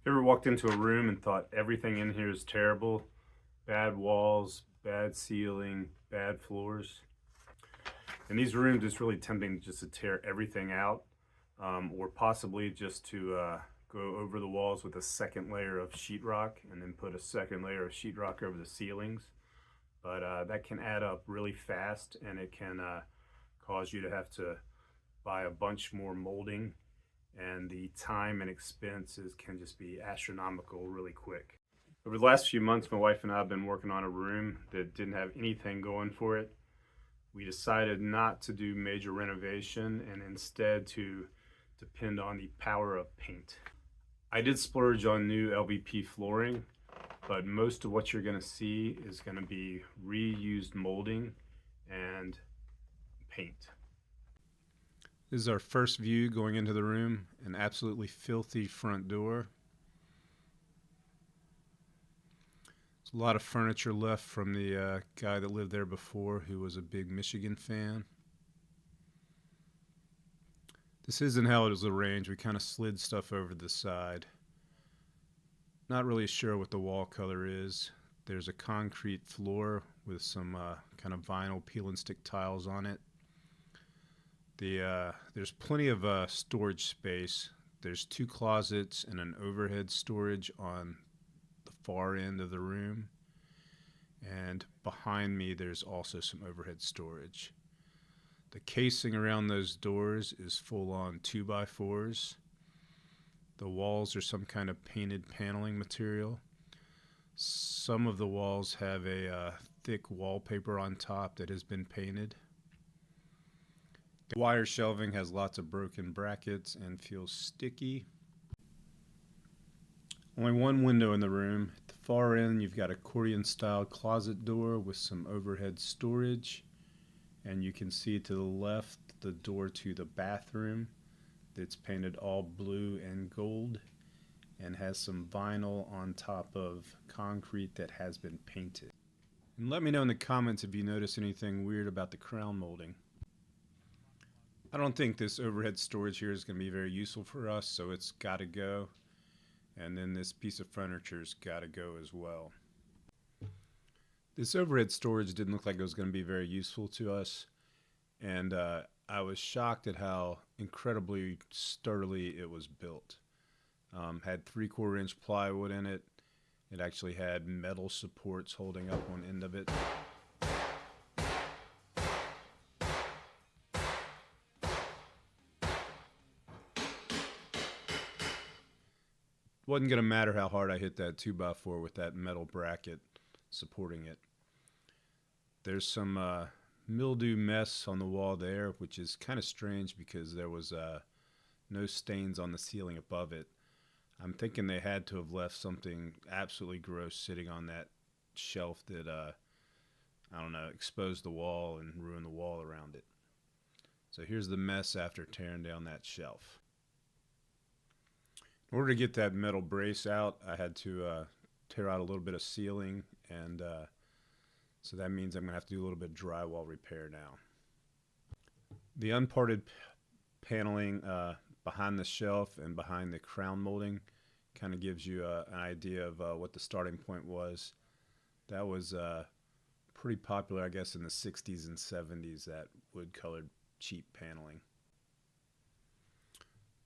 Ever walked into a room and thought everything in here is terrible? Bad walls, bad ceiling, bad floors. In these rooms, it's really tempting just to tear everything out, or possibly just to go over the walls with a second layer of sheetrock and then put a second layer of sheetrock over the ceilings. But that can add up really fast, and it can cause you to have to buy a bunch more molding, and the time and expenses can just be astronomical really quick. Over the last few months, my wife and I have been working on a room that didn't have anything going for it. We decided not to do major renovation and instead to depend on the power of paint. I did splurge on new LVP flooring, but most of what you're going to see is going to be reused molding and paint. This is our first view going into the room, an absolutely filthy front door. There's a lot of furniture left from the guy that lived there before, who was a big Michigan fan. This isn't how it was arranged. We kind of slid stuff over the side. Not really sure what the wall color is. There's a concrete floor with some kind of vinyl peel and stick tiles on it. There's plenty of storage space. There's 2 closets and an overhead storage on the far end of the room. And behind me there's also some overhead storage. The casing around those doors is full on 2x4s. The walls are some kind of painted paneling material. Some of the walls have a thick wallpaper on top that has been painted. The wire shelving has lots of broken brackets and feels sticky. Only one window in the room. At the far end, you've got accordion style closet door with some overhead storage. And you can see to the left the door to the bathroom that's painted all blue and gold and has some vinyl on top of concrete that has been painted. And let me know in the comments if you notice anything weird about the crown molding. I don't think this overhead storage here is going to be very useful for us, so it's got to go. And then this piece of furniture's got to go as well. This overhead storage didn't look like it was going to be very useful to us, and I was shocked at how incredibly sturdily it was built. Had 3/4 inch plywood in it. It actually had metal supports holding up one end of it. Wasn't going to matter how hard I hit that 2x4 with that metal bracket supporting it. There's some mildew mess on the wall there, which is kind of strange because there was no stains on the ceiling above it. I'm thinking they had to have left something absolutely gross sitting on that shelf that, I don't know, exposed the wall and ruined the wall around it. So here's the mess after tearing down that shelf. In order to get that metal brace out, I had to tear out a little bit of ceiling, and so that means I'm going to have to do a little bit of drywall repair now. The unparted paneling behind the shelf and behind the crown molding kind of gives you an idea of what the starting point was. That was pretty popular, I guess, in the 60s and 70s, that wood-colored cheap paneling.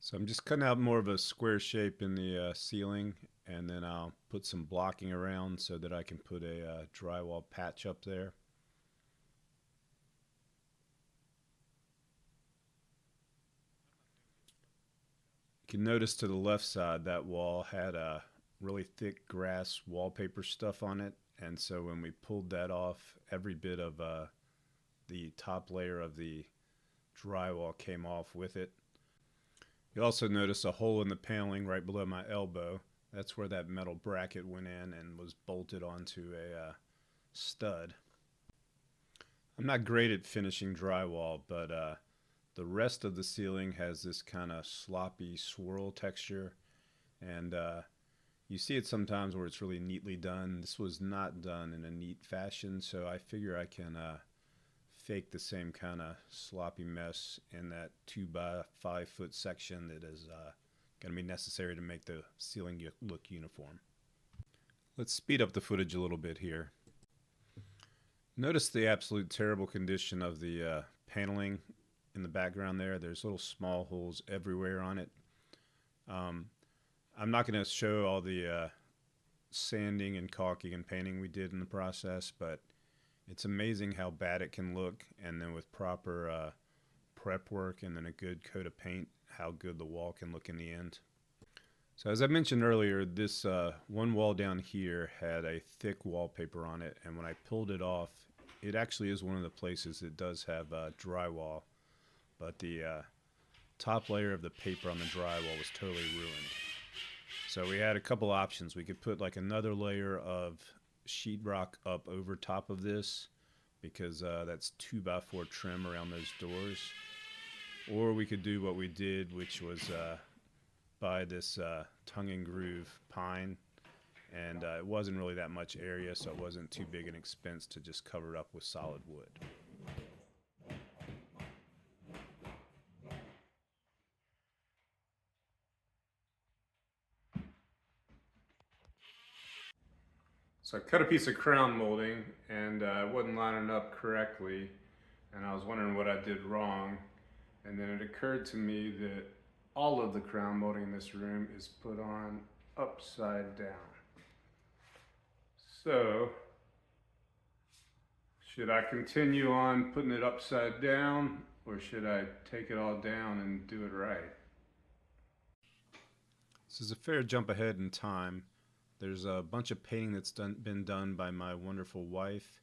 So I'm just cutting out more of a square shape in the ceiling, and then I'll put some blocking around so that I can put a drywall patch up there. You can notice to the left side that wall had a really thick grass wallpaper stuff on it, and so when we pulled that off, every bit of the top layer of the drywall came off with it. You also notice a hole in the paneling right below my elbow. That's where that metal bracket went in and was bolted onto a stud. I'm not great at finishing drywall, but the rest of the ceiling has this kind of sloppy swirl texture, and you see it sometimes where it's really neatly done. This was not done in a neat fashion, so I figure I can fake the same kind of sloppy mess in that 2x5 foot section that is going to be necessary to make the ceiling look uniform. Let's speed up the footage a little bit here. Notice the absolute terrible condition of the paneling in the background there. There's little small holes everywhere on it. I'm not going to show all the sanding and caulking and painting we did in the process, but it's amazing how bad it can look, and then with proper prep work and then a good coat of paint, how good the wall can look in the end. So as I mentioned earlier, this one wall down here had a thick wallpaper on it, and when I pulled it off, it actually is one of the places that does have drywall, but the top layer of the paper on the drywall was totally ruined. So we had a couple options. We could put like another layer of sheetrock up over top of this, because that's 2x4 trim around those doors. Or we could do what we did, which was buy this tongue and groove pine, and it wasn't really that much area, so it wasn't too big an expense to just cover it up with solid wood. So I cut a piece of crown molding, and it wasn't lining up correctly, and I was wondering what I did wrong, and then it occurred to me that all of the crown molding in this room is put on upside down. So should I continue on putting it upside down, or should I take it all down and do it right? This is a fair jump ahead in time. There's a bunch of painting that's been done by my wonderful wife.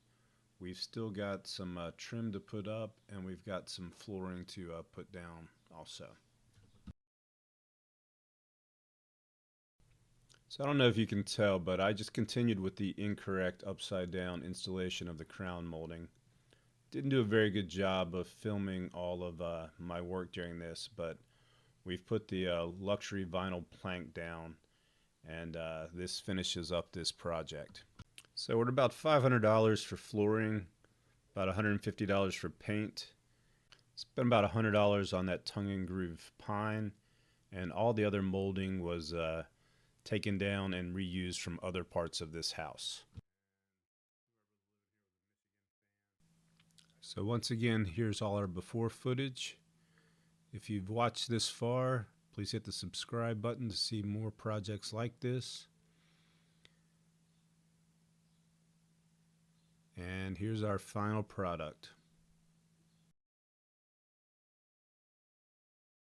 We've still got some trim to put up, and we've got some flooring to put down also. So I don't know if you can tell, but I just continued with the incorrect upside down installation of the crown molding. Didn't do a very good job of filming all of my work during this, but we've put the luxury vinyl plank down, and this finishes up this project. So we're at about $500 for flooring, about $150 for paint. Spent about $100 on that tongue and groove pine, and all the other molding was taken down and reused from other parts of this house. So once again, here's all our before footage. If you've watched this far, please hit the subscribe button to see more projects like this. And here's our final product.